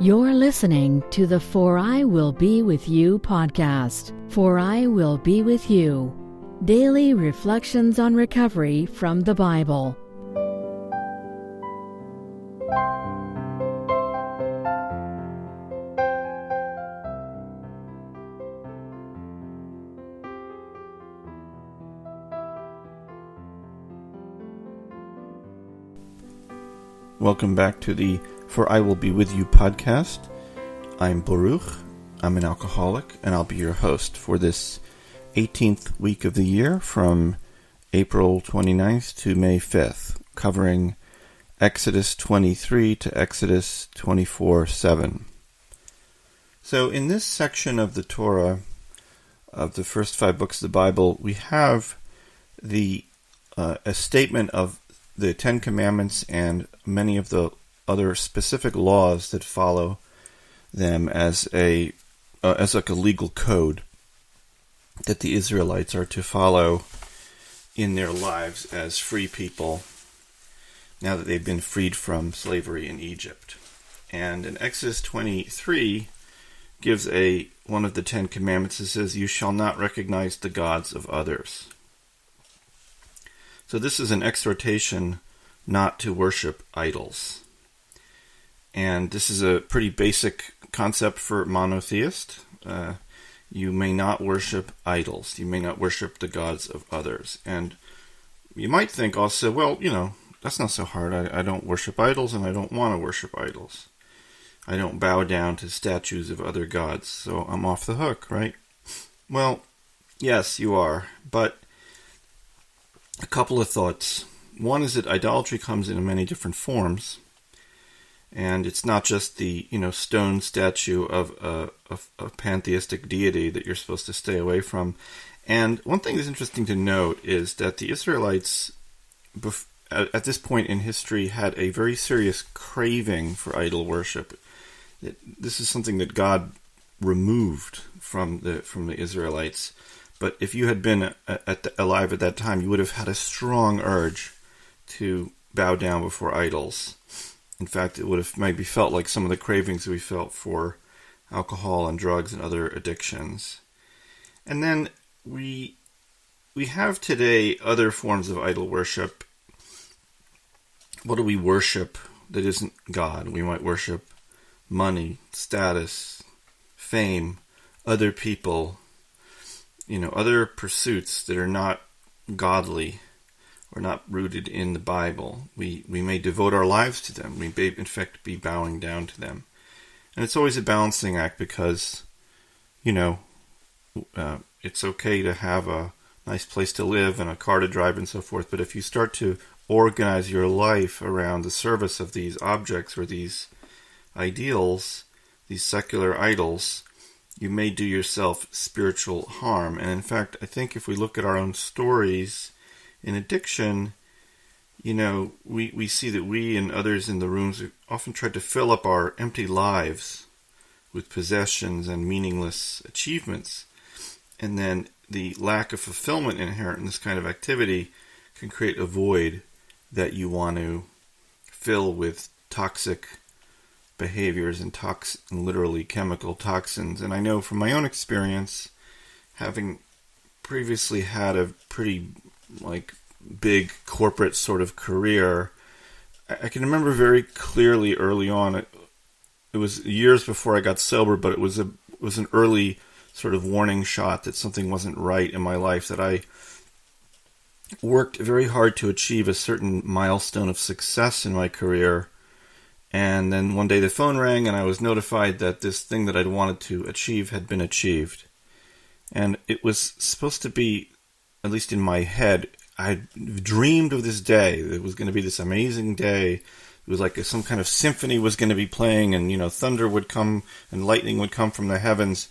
You're listening to the For I Will Be With You podcast. For I Will Be With You. Daily reflections on recovery from the Bible. Welcome back to the For I Will Be With You podcast. I'm Boruch. I'm an alcoholic, and I'll be your host for this 18th week of the year from April 29th to May 5th, covering Exodus 23 to Exodus 24:7. So in this section of the Torah, of the first 5 books of the Bible, we have a statement of the 10 Commandments and many of the other specific laws that follow them as like a legal code that the Israelites are to follow in their lives as free people now that they've been freed from slavery in Egypt. And in Exodus 23 gives one of the 10 Commandments that says, "You shall not recognize the gods of others." So this is an exhortation not to worship idols. And this is a pretty basic concept for monotheist. You may not worship idols. You may not worship the gods of others. And you might think also, well, that's not so hard. I don't worship idols, and I don't want to worship idols. I don't bow down to statues of other gods, so I'm off the hook, right? Well, yes, you are. But a couple of thoughts. One is that idolatry comes in many different forms, and it's not just the stone statue of a pantheistic deity that you're supposed to stay away from. And one thing that's interesting to note is that the Israelites, at this point in history, had a very serious craving for idol worship. This is something that God removed from the Israelites. But if you had been alive at that time, you would have had a strong urge to bow down before idols. In fact, it would have maybe felt like some of the cravings we felt for alcohol and drugs and other addictions. And then we have today other forms of idol worship. What do we worship that isn't God? We might worship money, status, fame, other people, other pursuits that are not godly or not rooted in the Bible. We may devote our lives to them. We may, in fact, be bowing down to them. And it's always a balancing act because, it's okay to have a nice place to live and a car to drive and so forth, but if you start to organize your life around the service of these objects or these ideals, these secular idols, you may do yourself spiritual harm. And in fact, I think if we look at our own stories in addiction, we see that we and others in the rooms often try to fill up our empty lives with possessions and meaningless achievements. And then the lack of fulfillment inherent in this kind of activity can create a void that you want to fill with toxic behaviors and literally chemical toxins. And I know from my own experience, having previously had a pretty big corporate sort of career, I can remember very clearly early on, it was years before I got sober, but it was an early sort of warning shot that something wasn't right in my life, that I worked very hard to achieve a certain milestone of success in my career. And then one day the phone rang and I was notified that this thing that I'd wanted to achieve had been achieved. And it was supposed to be, at least in my head, I dreamed of this day. It was going to be this amazing day. It was like some kind of symphony was going to be playing, and thunder would come and lightning would come from the heavens.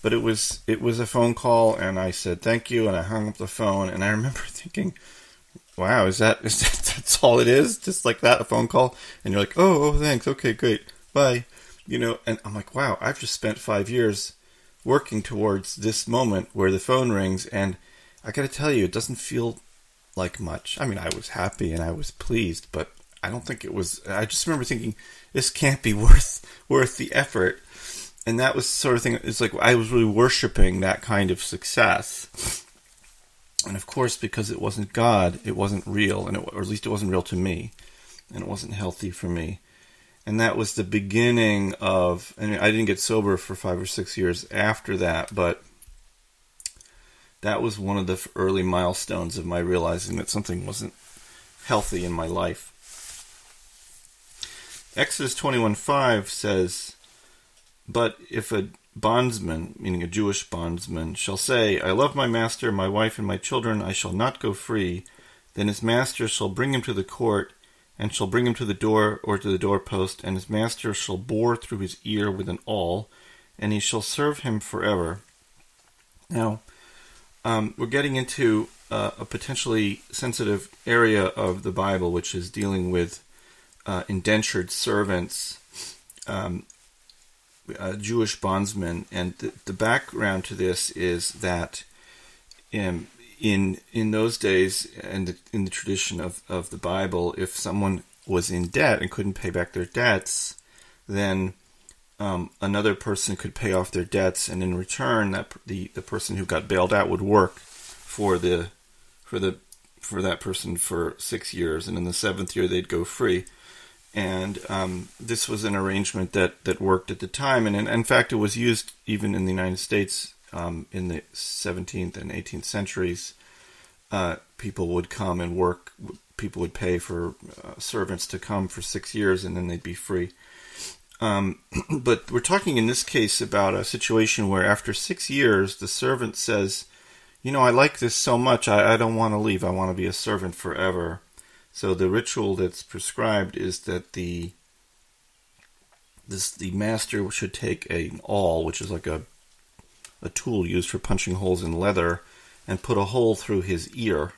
But it was a phone call, and I said thank you, and I hung up the phone. And I remember thinking, wow, is that that's all it is? Just like that, a phone call? And you're like, oh, thanks, okay, great, bye. And I'm like, wow, I've just spent 5 years working towards this moment where the phone rings, and I got to tell you, it doesn't feel like much. I mean, I was happy and I was pleased, but I don't think it was. I just remember thinking, this can't be worth the effort. And that was the sort of thing. It's like I was really worshiping that kind of success. And of course, because it wasn't God, it wasn't real, or at least it wasn't real to me, and it wasn't healthy for me. And that was the beginning of. I mean, I didn't get sober for 5 or 6 years after that, but that was one of the early milestones of my realizing that something wasn't healthy in my life. Exodus 21:5 says, "But if a bondsman," meaning a Jewish bondsman, "shall say, I love my master, my wife, and my children, I shall not go free, then his master shall bring him to the court, and shall bring him to the door or to the doorpost, and his master shall bore through his ear with an awl, and he shall serve him forever." Now, we're getting into a potentially sensitive area of the Bible, which is dealing with indentured servants, Jewish bondsmen, and the background to this is that in those days, and in the tradition of the Bible, if someone was in debt and couldn't pay back their debts, then another person could pay off their debts, and in return, that the person who got bailed out would work for that person for 6 years, and in the 7th year they'd go free. And this was an arrangement that worked at the time, and in fact it was used even in the United States in the 17th and 18th centuries. People would come and work. People would pay for servants to come for 6 years, and then they'd be free. But we're talking in this case about a situation where after 6 years, the servant says, I like this so much, I don't want to leave. I want to be a servant forever. So the ritual that's prescribed is that the master should take an awl, which is like a tool used for punching holes in leather, and put a hole through his ear.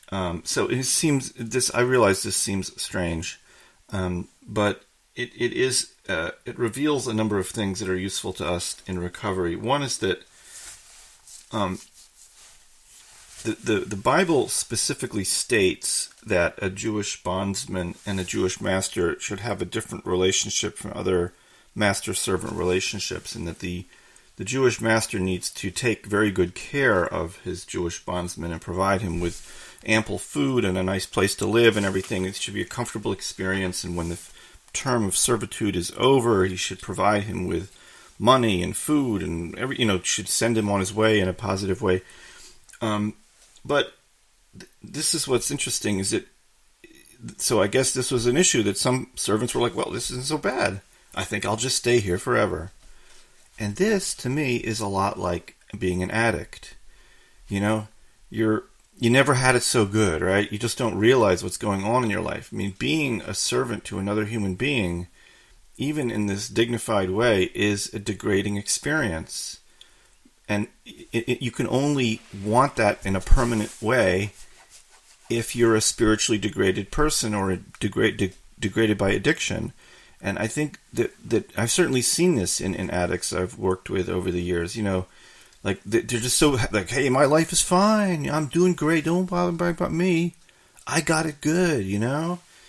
So it seems I realize this seems strange, but it reveals a number of things that are useful to us in recovery. One is that the Bible specifically states that a Jewish bondsman and a Jewish master should have a different relationship from other master-servant relationships, and that the Jewish master needs to take very good care of his Jewish bondsman and provide him with ample food and a nice place to live and everything. It should be a comfortable experience, and when the term of servitude is over, he should provide him with money and food and should send him on his way in a positive way. But this is what's interesting, is that, so I guess this was an issue that some servants were like, well, this isn't so bad. I think I'll just stay here forever. And this, to me, is a lot like being an addict. You never had it so good, right? You just don't realize what's going on in your life. I mean, being a servant to another human being, even in this dignified way, is a degrading experience. And you can only want that in a permanent way if you're a spiritually degraded person or degraded by addiction. And I think that I've certainly seen this in addicts I've worked with over the years. Like they're just so like, hey, my life is fine. I'm doing great. Don't bother about me. I got it good.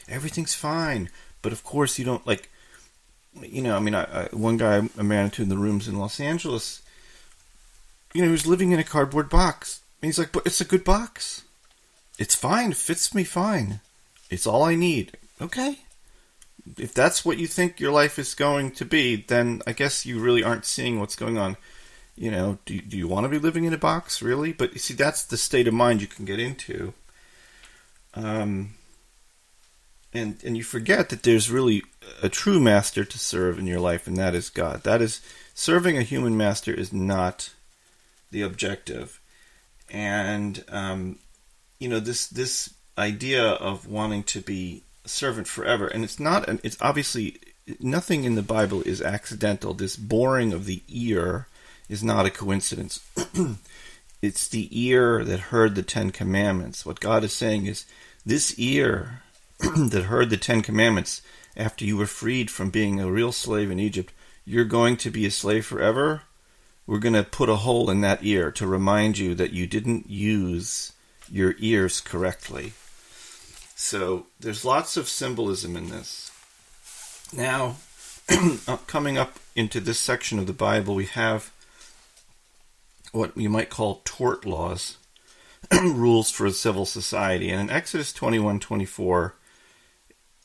Everything's fine. But of course, you don't one guy I ran into in the rooms in Los Angeles, he was living in a cardboard box. And he's like, but it's a good box. It's fine. It fits me fine. It's all I need. Okay. If that's what you think your life is going to be, then I guess you really aren't seeing what's going on. Do you want to be living in a box, really? But you see, that's the state of mind you can get into. And you forget that there's really a true master to serve in your life, and that is God. That is, serving a human master is not the objective. And this idea of wanting to be a servant forever, and it's obviously nothing in the Bible is accidental. This boring of the ear is not a coincidence. It's the ear that heard the 10 Commandments. What God is saying is, this ear that heard the 10 Commandments after you were freed from being a real slave in Egypt, you're going to be a slave forever. We're going to put a hole in that ear to remind you that you didn't use your ears correctly. So there's lots of symbolism in this. Now, coming up into this section of the Bible, we have what you might call tort laws, rules for a civil society. And in Exodus 21:24,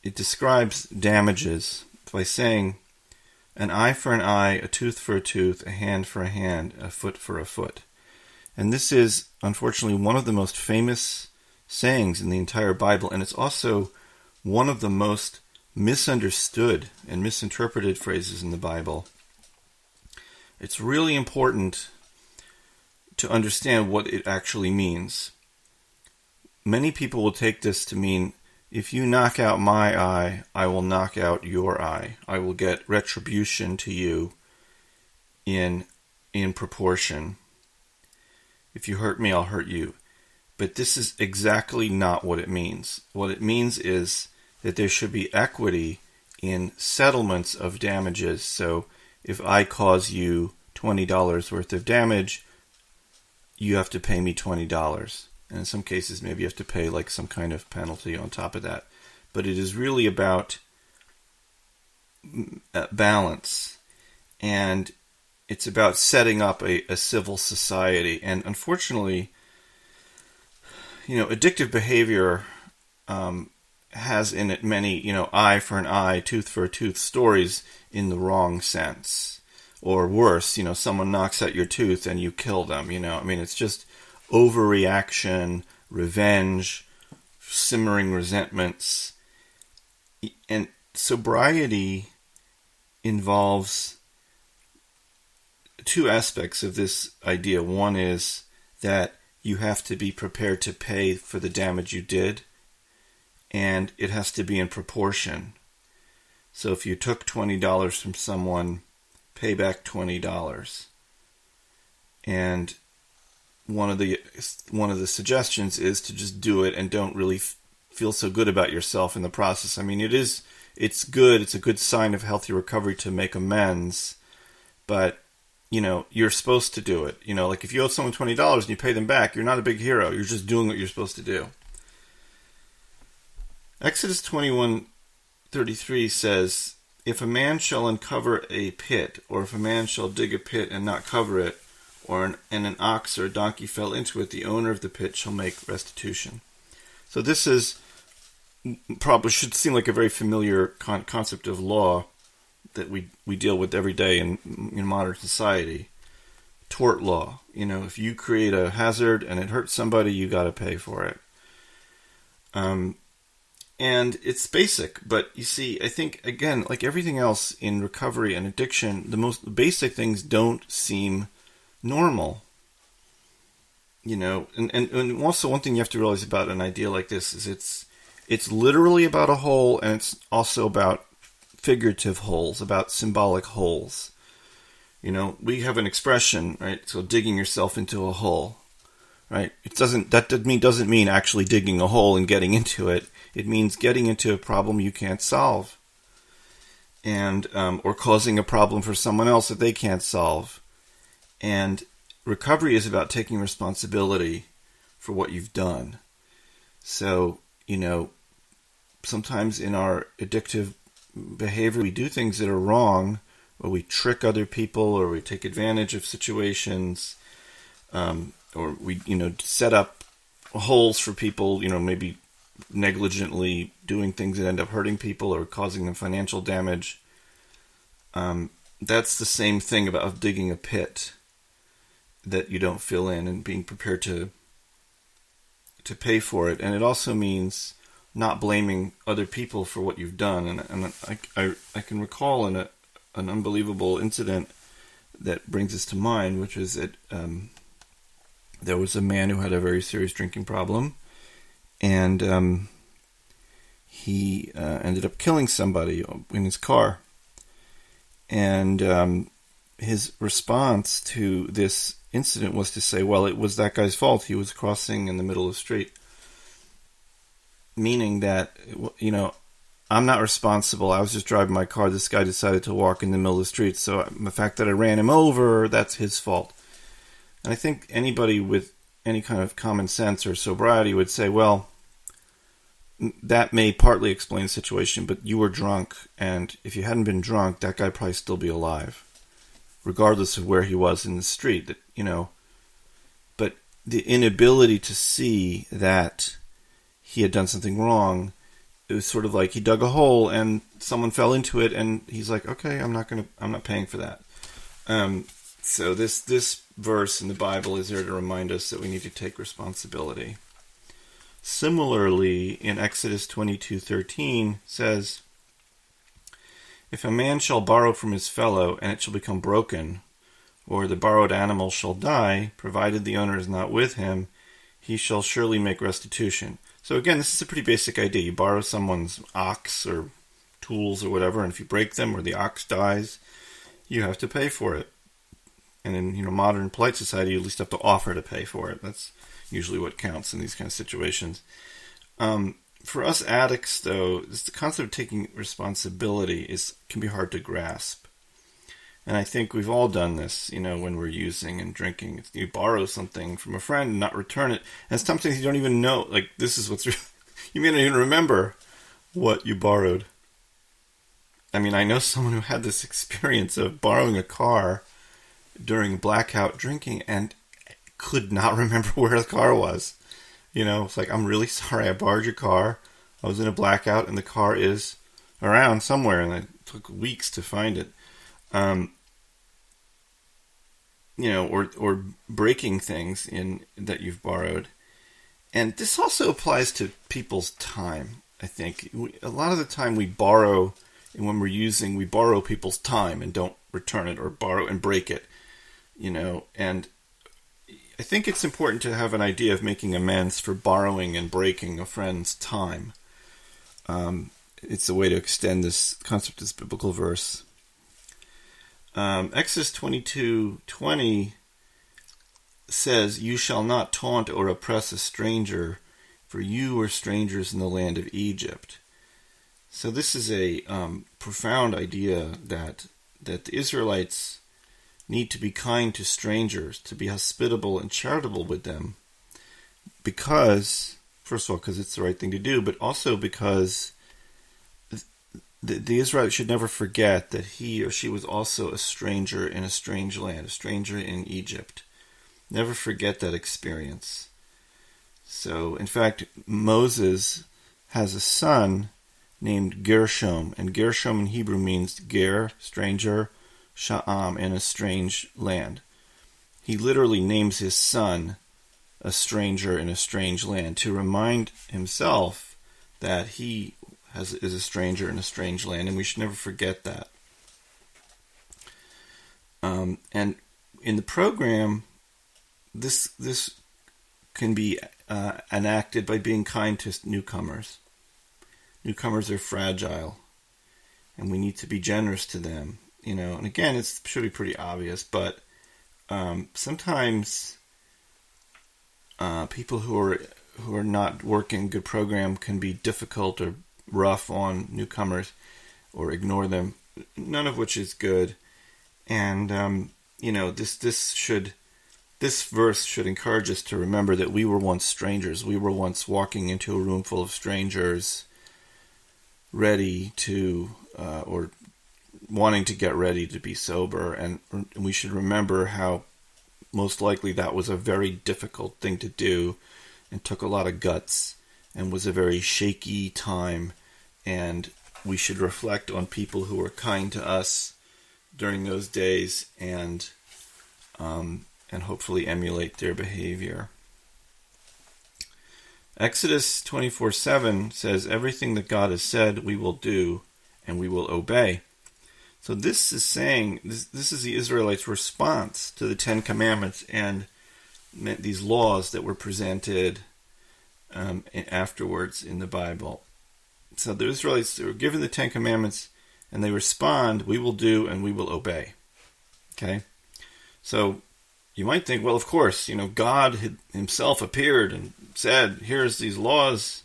it describes damages by saying, an eye for an eye, a tooth for a tooth, a hand for a hand, a foot for a foot. And this is, unfortunately, one of the most famous sayings in the entire Bible, and it's also one of the most misunderstood and misinterpreted phrases in the Bible. It's really important to understand what it actually means. Many people will take this to mean, if you knock out my eye, I will knock out your eye. I will get retribution to you in proportion. If you hurt me, I'll hurt you. But this is exactly not what it means. What it means is that there should be equity in settlements of damages. So if I cause you $20 worth of damage, you have to pay me $20. And in some cases, maybe you have to pay like some kind of penalty on top of that. But it is really about balance. And it's about setting up a civil society. And unfortunately, addictive behavior has in it many, eye for an eye, tooth for a tooth stories in the wrong sense. Or worse, someone knocks out your tooth and you kill them, it's just overreaction, revenge, simmering resentments. And sobriety involves two aspects of this idea. One is that you have to be prepared to pay for the damage you did, and it has to be in proportion. So if you took $20 from someone, pay back $20. And one of the suggestions is to just do it and don't really feel so good about yourself in the process. I mean, it's good. It's a good sign of healthy recovery to make amends, but you're supposed to do it. Like if you owe someone $20 and you pay them back, you're not a big hero. You're just doing what you're supposed to do. Exodus 21:33 says, if a man shall uncover a pit, or if a man shall dig a pit and not cover it, and an ox or a donkey fell into it, the owner of the pit shall make restitution. So this is probably should seem like a very familiar concept of law that we deal with every day in modern society. Tort law. If you create a hazard and it hurts somebody, you got to pay for it. And it's basic, but you see, I think, again, like everything else in recovery and addiction, the most basic things don't seem normal. And also one thing you have to realize about an idea like this is it's literally about a hole, and it's also about figurative holes, about symbolic holes. We have an expression, right? So digging yourself into a hole, right? Doesn't mean actually digging a hole and getting into it. It means getting into a problem you can't solve, and or causing a problem for someone else that they can't solve. And recovery is about taking responsibility for what you've done. So, sometimes in our addictive behavior, we do things that are wrong, or we trick other people, or we take advantage of situations, or we, set up holes for people, maybe negligently doing things that end up hurting people or causing them financial damage. That's the same thing about digging a pit that you don't fill in and being prepared to pay for it. And it also means not blaming other people for what you've done. And I can recall an unbelievable incident that brings us to mind, which is that there was a man who had a very serious drinking problem, and he ended up killing somebody in his car. And his response to this incident was to say, well, it was that guy's fault. He was crossing in the middle of the street. Meaning that, I'm not responsible. I was just driving my car. This guy decided to walk in the middle of the street. So the fact that I ran him over, that's his fault. And I think anybody with any kind of common sense or sobriety would say, well, that may partly explain the situation, but you were drunk, and if you hadn't been drunk, that guy probably still be alive, regardless of where he was in the street. That, but the inability to see that he had done something wrong, it was sort of like he dug a hole and someone fell into it, and he's like, okay, I'm not paying for that. So this verse in the Bible is there to remind us that we need to take responsibility. Similarly, in Exodus 22:13 says, if a man shall borrow from his fellow, and it shall become broken, or the borrowed animal shall die, provided the owner is not with him, he shall surely make restitution. So again, this is a pretty basic idea. You borrow someone's ox or tools or whatever, and if you break them or the ox dies, you have to pay for it. And in modern polite society, you at least have to offer to pay for it. That's usually what counts in these kind of situations. For us addicts, though, the concept of taking responsibility can be hard to grasp. And I think we've all done this, when we're using and drinking. You borrow something from a friend and not return it. And sometimes you don't even know, this is what's... you may not even remember what you borrowed. I mean, I know someone who had this experience of borrowing a car during blackout drinking and could not remember where the car was. It's like, I'm really sorry, I borrowed your car. I was in a blackout and the car is around somewhere, and it took weeks to find it. Or breaking things that you've borrowed. And this also applies to people's time, I think. A lot of the time we borrow, and when we borrow people's time and don't return it, or borrow and break it, and I think it's important to have an idea of making amends for borrowing and breaking a friend's time. It's a way to extend this concept of this biblical verse. Exodus 22:20 says, you shall not taunt or oppress a stranger, for you were strangers in the land of Egypt. So this is a profound idea that the Israelites need to be kind to strangers, to be hospitable and charitable with them, because, first of all, because it's the right thing to do, but also because the Israelite should never forget that he or she was also a stranger in a strange land, a stranger in Egypt. Never forget that experience. So, in fact, Moses has a son named Gershom, and Gershom in Hebrew means ger, stranger, sha'am, in a strange land. He literally names his son a stranger in a strange land to remind himself that he is a stranger in a strange land, and we should never forget that. And in the program, this can be enacted by being kind to newcomers. Newcomers are fragile, and we need to be generous to them. And again, it should be pretty obvious, but sometimes people who are not working good program can be difficult or rough on newcomers, or ignore them, none of which is good. And this verse should encourage us to remember that we were once strangers. We were once walking into a room full of strangers, ready to or wanting to get ready to be sober, and we should remember how most likely that was a very difficult thing to do and took a lot of guts and was a very shaky time, and we should reflect on people who were kind to us during those days and hopefully emulate their behavior. Exodus 24:7 says, everything that God has said we will do and we will obey. So this is saying, this is the Israelites' response to the Ten Commandments and these laws that were presented afterwards in the Bible. So the Israelites were given the Ten Commandments and they respond, we will do and we will obey. Okay? So you might think, well, of course, God himself appeared and said, here's these laws.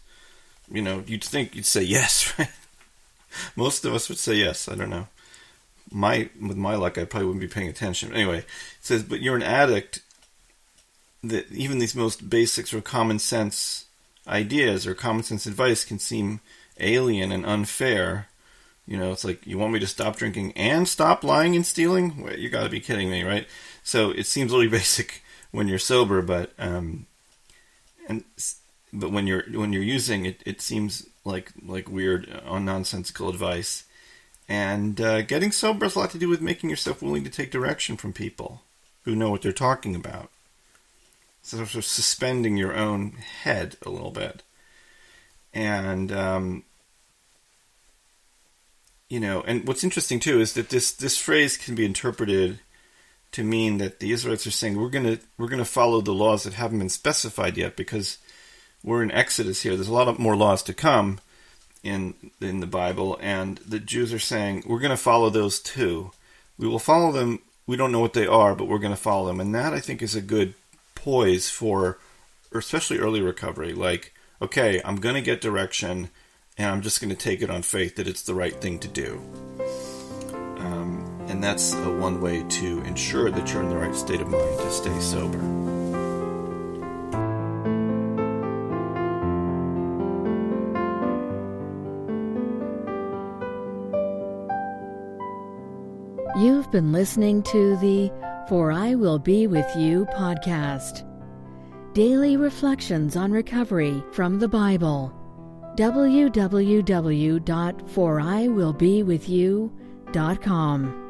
You'd think you'd say yes, right? Most of us would say yes. I don't know. With my luck, I probably wouldn't be paying attention. Anyway, it says, but you're an addict, that even these most basics or common sense ideas or common sense advice can seem alien and unfair. It's like, you want me to stop drinking and stop lying and stealing? Wait, you got to be kidding me, right? So it seems really basic when you're sober, but when you're using it, it seems like weird, nonsensical advice. And getting sober has a lot to do with making yourself willing to take direction from people who know what they're talking about. So sort of suspending your own head a little bit. And, and what's interesting too is that this phrase can be interpreted to mean that the Israelites are saying, we're gonna follow the laws that haven't been specified yet, because we're in Exodus here. There's a lot more laws to come in the Bible, and the Jews are saying, we're going to follow those too. We will follow them. We don't know what they are, but we're going to follow them. And that, I think, is a good poise for, or especially early recovery. Like, okay, I'm going to get direction, and I'm just going to take it on faith that it's the right thing to do. And that's one way to ensure that you're in the right state of mind to stay sober. You've been listening to the For I Will Be With You podcast. Daily reflections on recovery from the Bible. www.foriwillbewithyou.com